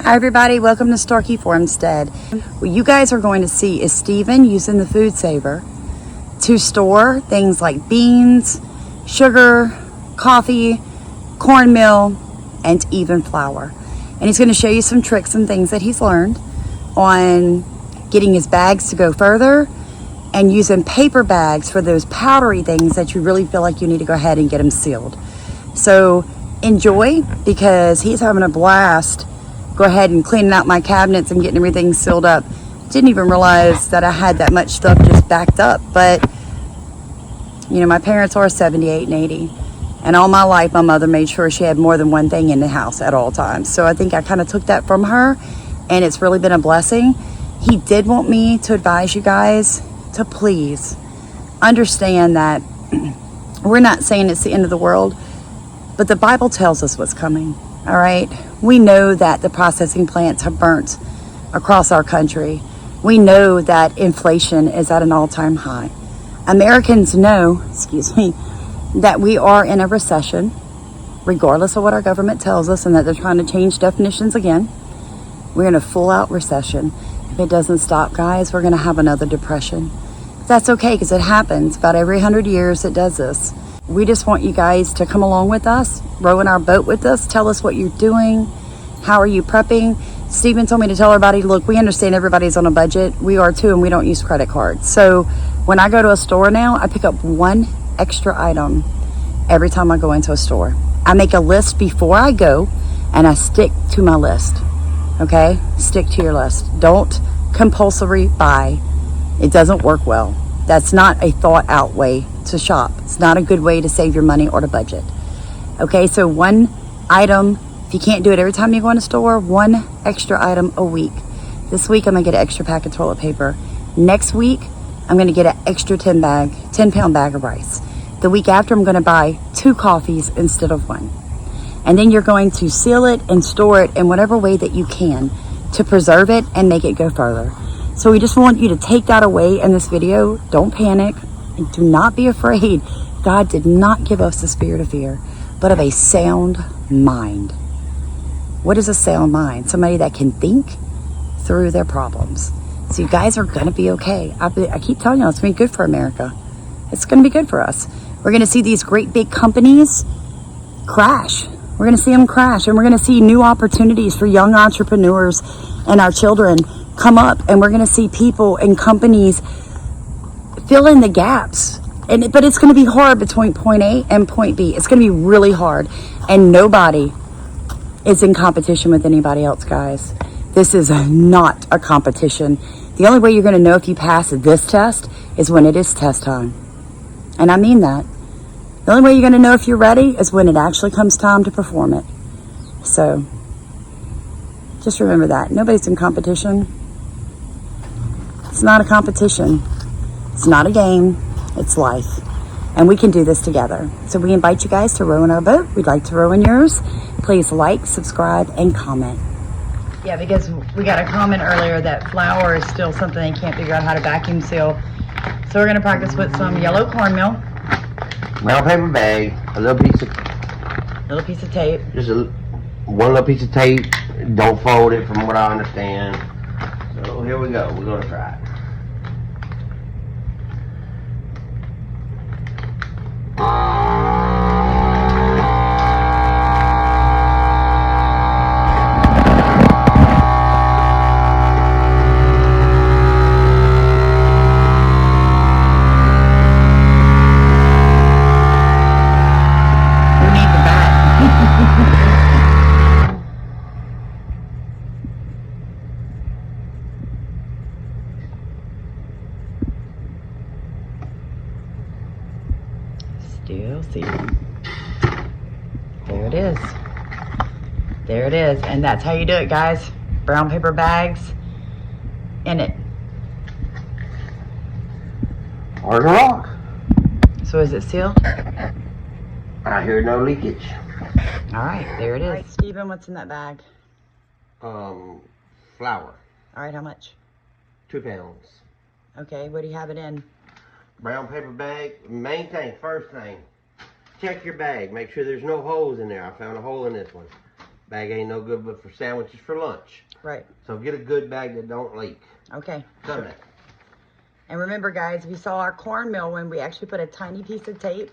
Hi everybody, welcome to Starkey Farmstead. What you guys are going to see is Steven using the food saver to store things like beans, sugar, coffee, cornmeal, and even flour. And he's going to show you some tricks and things that he's learned on getting his bags to go further and using paper bags for those powdery things that you really feel like you need to go ahead and get them sealed. So enjoy, because he's having a blast. Go ahead and cleaning out my cabinets and getting everything sealed up. Didn't even realize that I had that much stuff just backed up. But you know, my parents are 78 and 80, and all my life my mother made sure she had more than one thing in the house at all times. So I think I kind of took that from her, and it's really been a blessing. He did want me to advise you guys to please understand that we're not saying it's the end of the world, but the Bible tells us what's coming. All right, we know that the processing plants have burnt across our country. We know that inflation is at an all-time high. Americans know, that we are in a recession, regardless of what our government tells us, and that they're trying to change definitions again. We're in a full-out recession. If it doesn't stop, guys, we're going to have another depression. That's okay, because it happens about every 100 years. It does this. We just want you guys to come along with us, row in our boat with us, tell us what you're doing, how are you prepping. Steven told me to tell everybody, look, we understand everybody's on a budget. We are too, and we don't use credit cards. So when I go to a store now, I pick up one extra item every time I go into a store. I make a list before I go, and I stick to my list, okay? Stick to your list. Don't compulsory buy. It doesn't work well. That's not a thought out way to shop. It's not a good way to save your money or to budget. Okay, so one item, if you can't do it every time you go in a store, one extra item a week. This week I'm gonna get an extra pack of toilet paper. Next week, I'm gonna get an extra 10-pound bag of rice. The week after, I'm gonna buy 2 coffees instead of 1. And then you're going to seal it and store it in whatever way that you can to preserve it and make it go further. So we just want you to take that away in this video. Don't panic and do not be afraid. God did not give us the spirit of fear, but of a sound mind. What is a sound mind? Somebody that can think through their problems. So you guys are going to be okay. I keep telling you, it's going to be good for America. It's going to be good for us. We're going to see these great big companies crash. We're going to see them crash, and we're going to see new opportunities for young entrepreneurs and our children come up, and we're going to see people and companies fill in the gaps. But it's going to be hard between point A and point B. It's going to be really hard, and nobody is in competition with anybody else, guys. This is not a competition. The only way you're going to know if you pass this test is when it is test time. And I mean that. The only way you're going to know if you're ready is when it actually comes time to perform it. So just remember that. Nobody's in competition. It's not a competition. It's not a game. It's life. And we can do this together. So we invite you guys to row in our boat. We'd like to row in yours. Please like, subscribe, and comment. Yeah, because we got a comment earlier that flour is still something they can't figure out how to vacuum seal. So we're going to practice with some yellow cornmeal. Brown paper bag, a little piece of tape. Just one little piece of tape. Don't fold it, from what I understand. So here we go. We're gonna try it. Still sealing. There it is. There it is. And that's how you do it, guys. Brown paper bags in it. Hard as a rock. So is it sealed? I hear no leakage. All right, there it is. All right, Steven, what's in that bag? Flour. All right, how much? 2 pounds. Okay, what do you have it in? Brown paper bag. Main thing, first thing, check your bag. Make sure there's no holes in there. I found a hole in this one. Bag ain't no good but for sandwiches for lunch. Right. So get a good bag that don't leak. Okay. Done that. And remember, guys, we saw our cornmeal when we actually put a tiny piece of tape.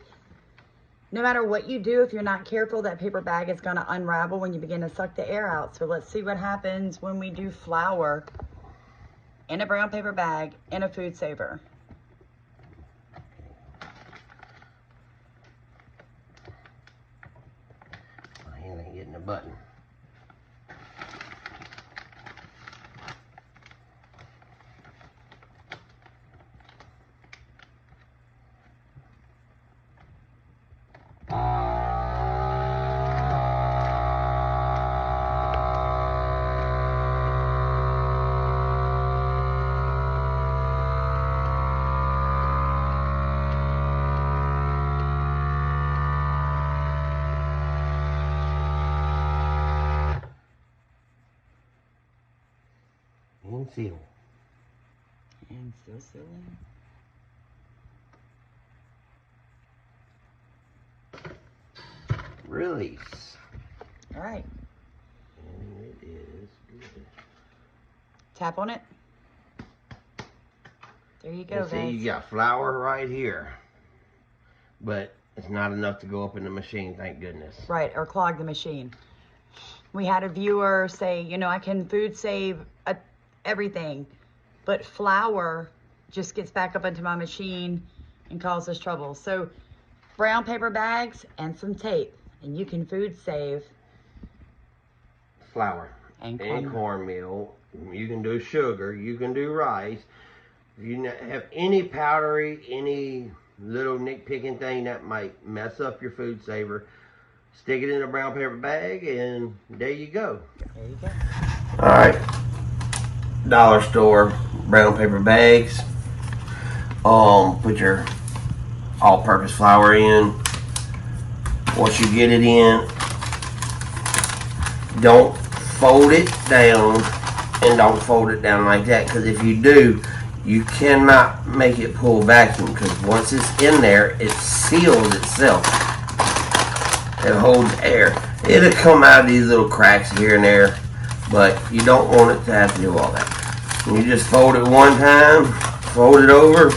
No matter what you do, if you're not careful, that paper bag is going to unravel when you begin to suck the air out. So let's see what happens when we do flour in a brown paper bag in a food saver. My hand ain't getting the button. And seal. And still sealing. Release. All right. And it is good. Tap on it. There you go, And see, guys. you got flour right here. But it's not enough to go up in the machine, thank goodness. Right, or clog the machine. We had a viewer say, you know, I can food save everything, but flour just gets back up into my machine and causes trouble. So brown paper bags and some tape, and you can food save Flour and cornmeal. You can do sugar, you can do rice. If you have any powdery, any little nitpicking thing that might mess up your food saver, stick it in a brown paper bag and there you go. There you go. Alright, dollar store brown paper bags. Put your all-purpose flour in. Once you get it in, don't fold it down, and don't fold it down like that, because if you do, you cannot make it pull vacuum, because once it's in there, it seals itself. It holds air. It'll come out of these little cracks here and there, but you don't want it to have to do all that. And you just fold it one time, fold it over,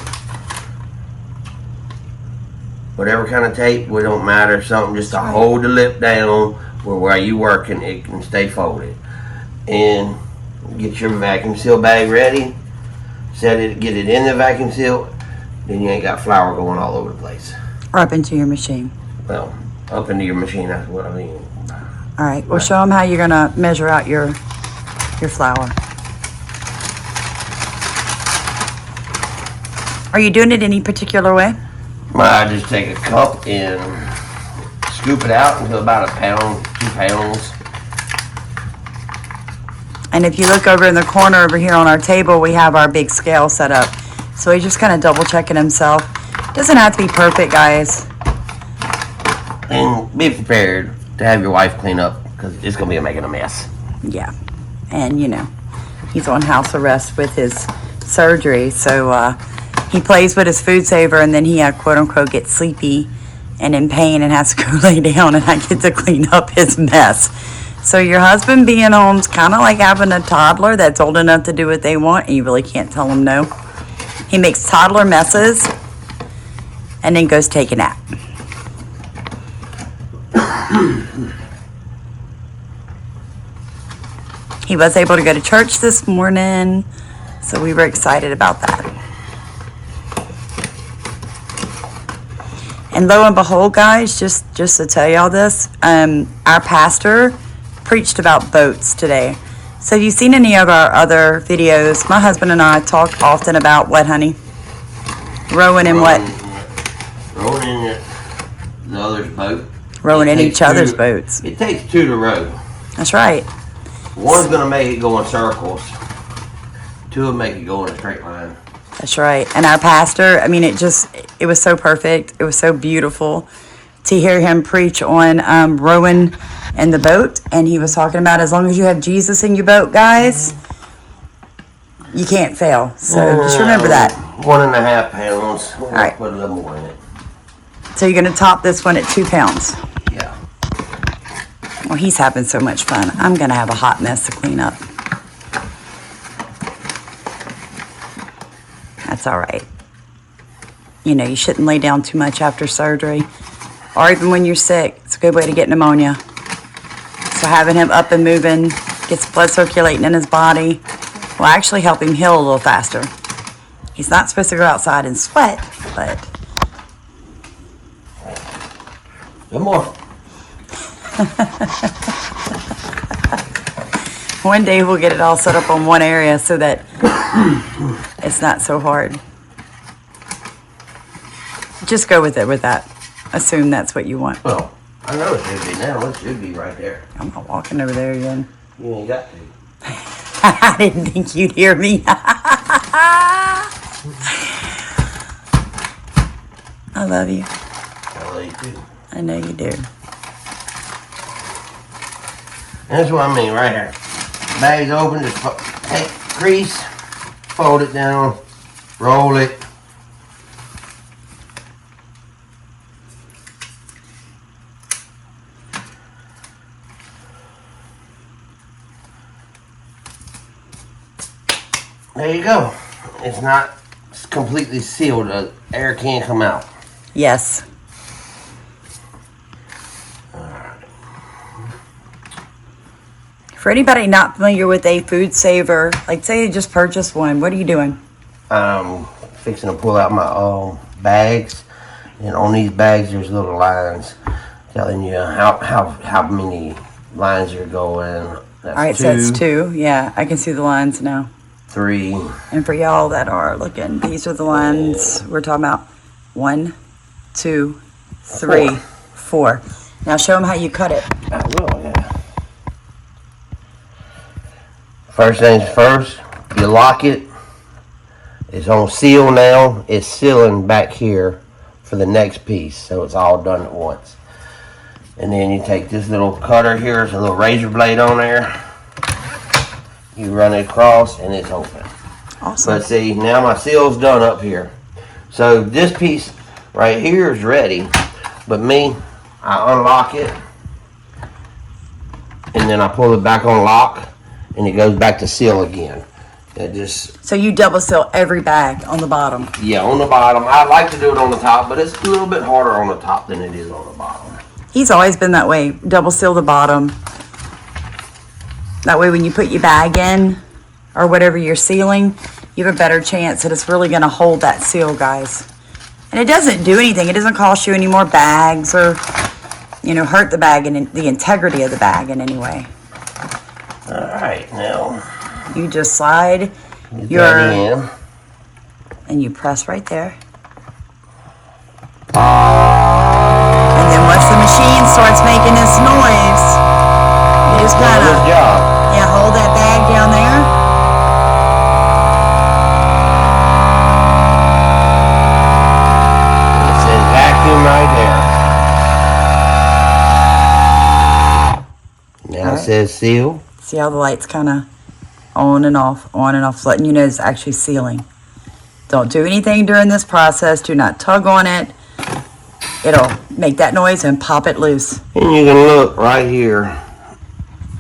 whatever kind of tape, it don't matter, something just to hold the lip down where while you working it can stay folded. And get your vacuum seal bag ready, set it, get it in the vacuum seal, then you ain't got flour going all over the place. Or up into your machine. Well, up into your machine, that's what I mean. All right, well, show them how you're gonna measure out your flour. Are you doing it any particular way? I just take a cup and scoop it out until about a pound, 2 pounds. And if you look over in the corner over here on our table, we have our big scale set up. So he's just kind of double checking himself. Doesn't have to be perfect, guys. And be prepared to have your wife clean up, because it's going to be making a mess. Yeah. And, you know, he's on house arrest with his surgery. So he plays with his food saver, and then he, quote unquote, gets sleepy and in pain and has to go lay down, and I get to clean up his mess. So your husband being home's kind of like having a toddler that's old enough to do what they want, and you really can't tell him no. He makes toddler messes and then goes take a nap. He was able to go to church this morning, so we were excited about that. And lo and behold, guys, just to tell y'all this, our pastor preached about boats today. So have you seen any of our other videos? My husband and I talk often about what, honey? Rowing in what? Rowing in the other's boat. Rowing in each other's boats. It takes 2 to row. That's right. One's going to make it go in circles. 2 will make it go in a straight line. That's right. And our pastor, I mean, it was so perfect. It was so beautiful to hear him preach on rowing in the boat. And he was talking about as long as you have Jesus in your boat, guys, you can't fail. So just remember that. 1.5 pounds. We'll right. Put a little more in it. So you're going to top this one at 2 pounds. Yeah. Well, he's having so much fun. I'm going to have a hot mess to clean up. That's all right. You know, you shouldn't lay down too much after surgery, or even when you're sick. It's a good way to get pneumonia. So having him up and moving, gets blood circulating in his body, will actually help him heal a little faster. He's not supposed to go outside and sweat, but... One more. One day we'll get it all set up on one area so that it's not so hard. Just go with it with that. Assume that's what you want. Well, I know it should be now. It should be right there. I'm not walking over there again. You ain't got to. I didn't think you'd hear me. I love you. I love you too. I know you do. That's what I mean right here. Bag's open, just take grease, fold it down, roll it. There you go. It's not completely sealed. Air can't come out. Yes. For anybody not familiar with a food saver, like say you just purchased one, what are you doing? I'm fixing to pull out my bags, and on these bags there's little lines telling you how many lines you're going. That's All right, so it's 2. Yeah, I can see the lines now. 3. And for y'all that are looking, these are the lines we're talking about. 1, 2, 3, 4. Now show them how you cut it. I will, yeah. First things first, you lock it. It's on seal now. It's sealing back here for the next piece, so it's all done at once. And then you take this little cutter here, there's a little razor blade on there. You run it across and it's open. Awesome. But see, now my seal's done up here. So this piece right here is ready, but me, I unlock it and then I pull it back on lock and it goes back to seal again. It just... So you double seal every bag on the bottom? Yeah, on the bottom. I like to do it on the top, but it's a little bit harder on the top than it is on the bottom. He's always been that way. Double seal the bottom. That way when you put your bag in or whatever you're sealing, you have a better chance that it's really going to hold that seal, guys. And it doesn't do anything. It doesn't cost you any more bags or, you know, hurt the bag and the integrity of the bag in any way. All right, now you just slide your in. And you press right there. And then once the machine starts making this noise, you just kind of hold that bag down there. It says vacuum right there. Now it says seal. See how the light's kind of on and off, letting you know it's actually sealing. Don't do anything during this process. Do not tug on it. It'll make that noise and pop it loose. And you can look right here,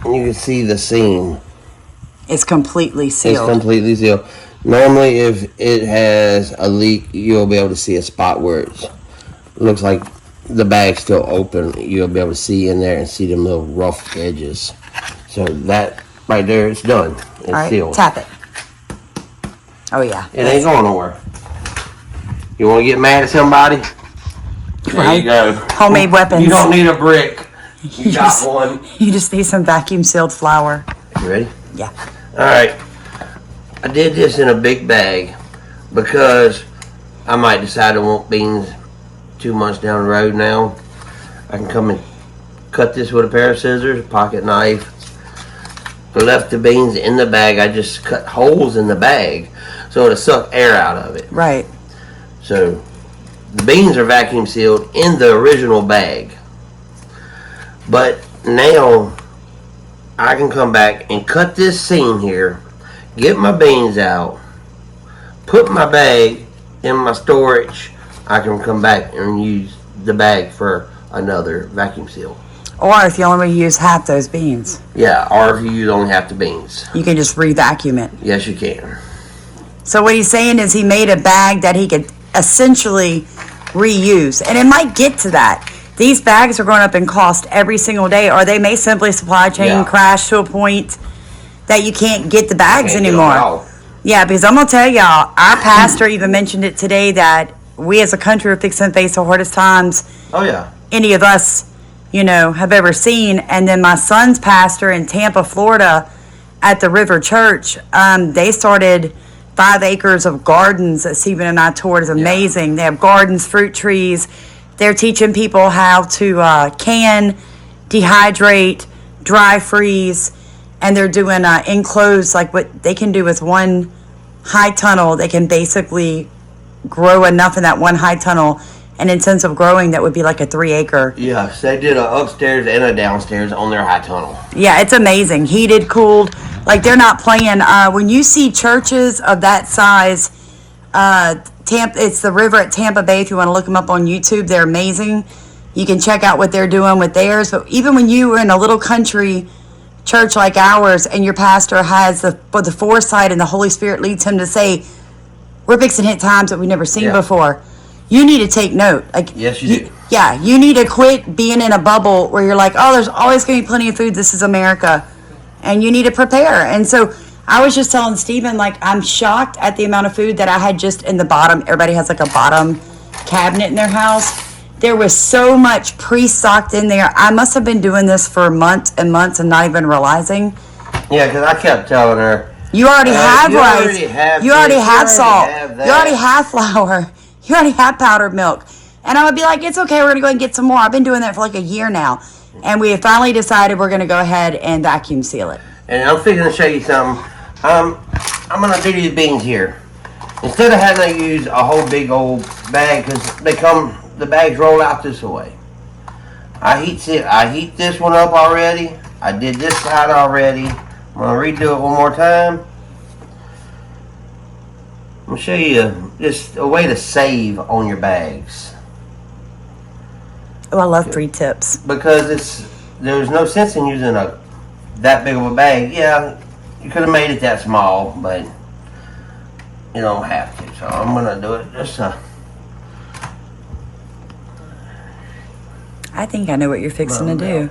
and you can see the seam. It's completely sealed. It's completely sealed. Normally, if it has a leak, you'll be able to see a spot where it looks like the bag's still open. You'll be able to see in there and see them little rough edges. So that right there, it's done. It's all right, sealed. tap it. Oh yeah. It ain't going nowhere. You want to get mad at somebody? There you go. Homemade weapons. You don't need a brick. You got just, one. You just need some vacuum sealed flour. You ready? Yeah. Alright. I did this in a big bag because I might decide I want beans 2 months down the road now. I can come and cut this with a pair of scissors, pocket knife. Left the beans in the bag, I just cut holes in the bag so it'll suck air out of it. Right. So the beans are vacuum sealed in the original bag. But now I can come back and cut this seam here, get my beans out, put my bag in my storage. I can come back and use the bag for another vacuum seal. Or if you only use half those beans, Yeah, or if you use only half the beans. you can just re-vacuum it. Yes, you can. So what he's saying is he made a bag that he could essentially reuse. And it might get to that. These bags are going up in cost every single day, or they may simply supply chain crash to a point that you can't get the bags Can't get 'em anymore. at all. Yeah, because I'm going to tell y'all, our pastor even mentioned it today that we as a country are fixing to face the hardest times Oh, yeah. any of us, have ever seen. And then my son's pastor in Tampa, Florida, at the River Church, they started 5 acres of gardens that Stephen and I toured. Is amazing. They have gardens, fruit trees. They're teaching people how to can, dehydrate, dry freeze, and they're doing enclosed, like what they can do with one high tunnel. They can basically grow enough in that one high tunnel, and intensive growing that would be like a 3 acre. Yes, they did a upstairs and a downstairs on their high tunnel. Yeah, it's amazing. Heated, cooled. Like, they're not playing. When you see churches of that size, it's the River at Tampa Bay. If you want to look them up on YouTube, they're amazing. You can check out what they're doing with theirs. But even when you were in a little country church like ours, and your pastor has the foresight and the Holy Spirit leads him to say, we're fixing to hit times that we've never seen before, you need to take note. Like, Yes, you do. Yeah, you need to quit being in a bubble where you're like, oh, there's always going to be plenty of food. This is America. And you need to prepare. And so I was just telling Stephen, like, I'm shocked at the amount of food that I had just in the bottom. Everybody has like a bottom cabinet in their house. There was so much pre-stocked in there. I must have been doing this for months and months and not even realizing. Yeah, because I kept telling her, you already have you rice. already have You already this, have you salt. already have that. You already have flour. You already have powdered milk. And I would be like, it's okay, we're going to go and get some more. I've been doing that for like a year now. And we have finally decided we're going to go ahead and vacuum seal it. and I'm fixing to show you something. I'm going to do these beans here. Instead of having to use a whole big old bag, because the bags roll out this way. I heat this one up already. I did this side already. I'm going to redo it one more time. I'm going to show you just a way to save on your bags. Oh, I love free tips. Because there's no sense in using that big of a bag. Yeah, you could have made it that small, but you don't have to. So I'm going to do it just I think I know what you're fixing to do.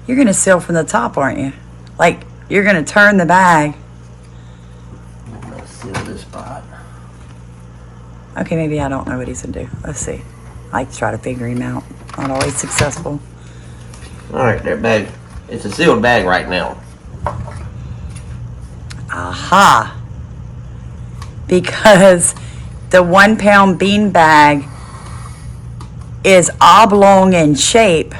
You're going to seal from the top, aren't you? Like, you're going to turn the bag. I'm going to seal this spot. Okay, maybe I don't know what he's going to do. Let's see. I like to try to figure him out. Not always successful. Alright, there, bag. It's a sealed bag right now. Aha. Because the 1 pound bean bag is oblong in shape.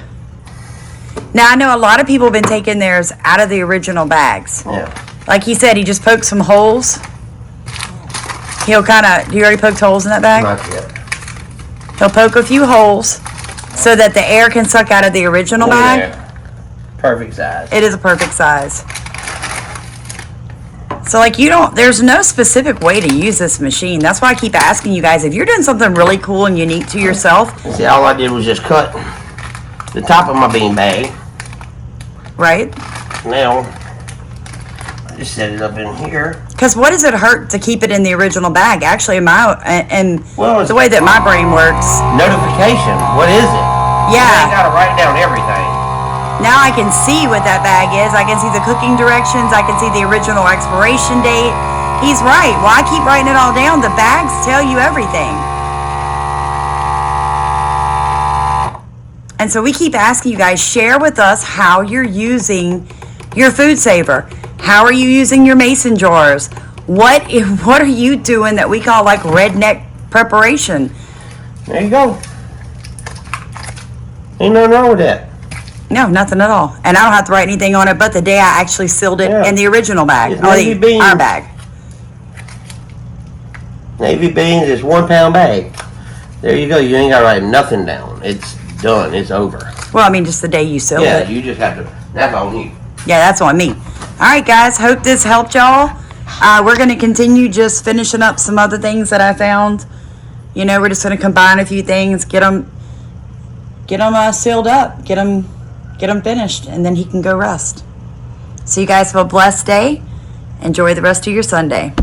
Now, I know a lot of people have been taking theirs out of the original bags. Yeah. Like he said, he just poked some holes. He'll you already poked holes in that bag? Not yet. He'll poke a few holes so that the air can suck out of the original bag. Yeah. Perfect size. It is a perfect size. So, like, there's no specific way to use this machine. That's why I keep asking you guys, if you're doing something really cool and unique to yourself. See, all I did was just cut the top of my bean bag. Right? Now, I just set it up in here. Because what does it hurt to keep it in the original bag? Actually, Well, the way that my brain works. Notification. What is it? Yeah. I got to write down everything. Now I can see what that bag is. I can see the cooking directions. I can see the original expiration date. He's right. Well, I keep writing it all down. The bags tell you everything. And so we keep asking you guys, share with us how you're using your food saver. How are you using your mason jars? What are you doing that we call like redneck preparation? There you go. Ain't nothing wrong with that. No, nothing at all. And I don't have to write anything on it but the day I actually sealed it in the original bag. It's Or Navy beans. our bag. Navy beans is 1 pound bag. There you go. You ain't got to write nothing down. It's done. It's over. Well, I mean, just the day you sealed Yeah, it. you just have to. That's on you. Yeah, that's on me. All right, guys. Hope this helped y'all. We're going to continue just finishing up some other things that I found. We're just going to combine a few things, get them get them sealed up, get them finished, and then he can go rest. So you guys have a blessed day. Enjoy the rest of your Sunday.